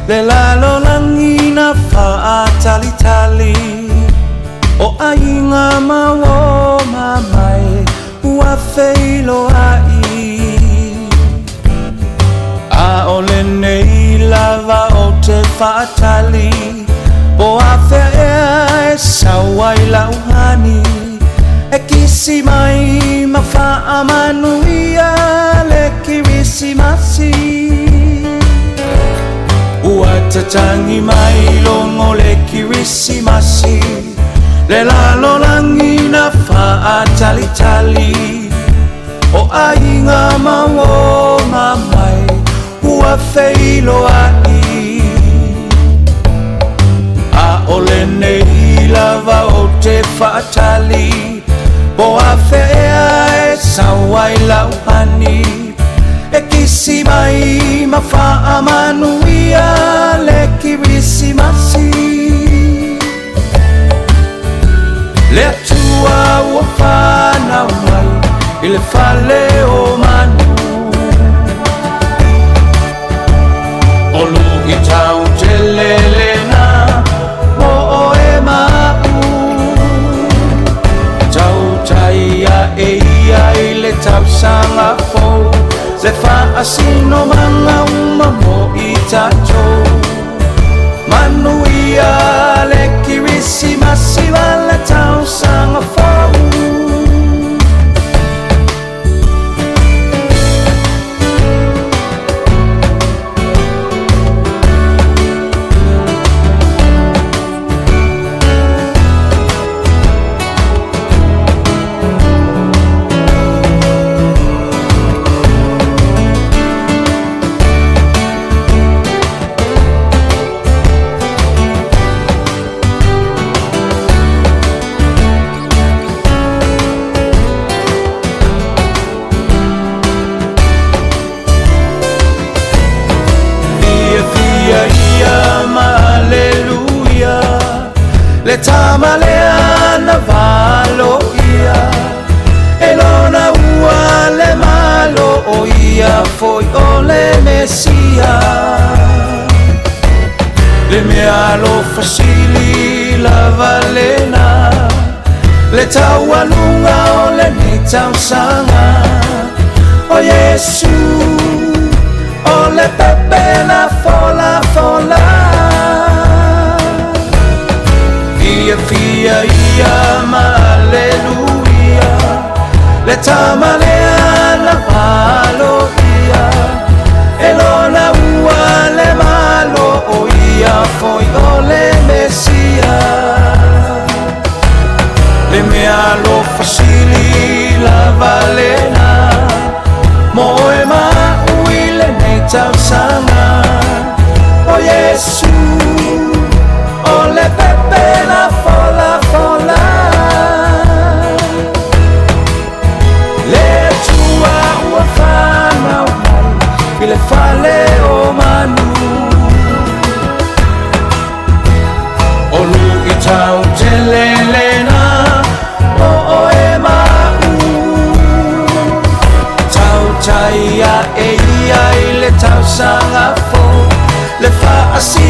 le lalo langina fa tali tali o ainga mawo mamai ua feilo ai a ole nei lava o te fa tali o a fea e sawai lauhani e kisi mai ma fa amanuia le kirisimasi ua tatangi mai longo le kirisimasi le lalo langina fa tali tali o ainga mawo mamai ua feilo ai a ole nei lava o te fatali o a fea e sawai lauhani e kisi mai ma fa amanuia le kirisimasi le atua ua whanau mai i le whale o manu olu i tau te lelena o e mau tau taia e ia i le tau sanga fou le wha asino manga uma mo i tatou manuia le kirisimasi wa le tau sanga fou le tamalea na valo ia e lona ua le malo o ia foi o le mesia le mea lo fasili la valena le taualunga o le ne tausanga o Yesu o le pepe la fola fola fia ia ma alleluia le tamalea na valo ia e lona ua le malo o ia foi o le mesia le mea lo fasili la valena mo e ma ui le ne tausanga o Yesu o le pepe la fola fola le tua ua whanau mai i le whale o manu o lu i tau te lelena o e mau tau taia e ia i le tau sanga fo le wha asi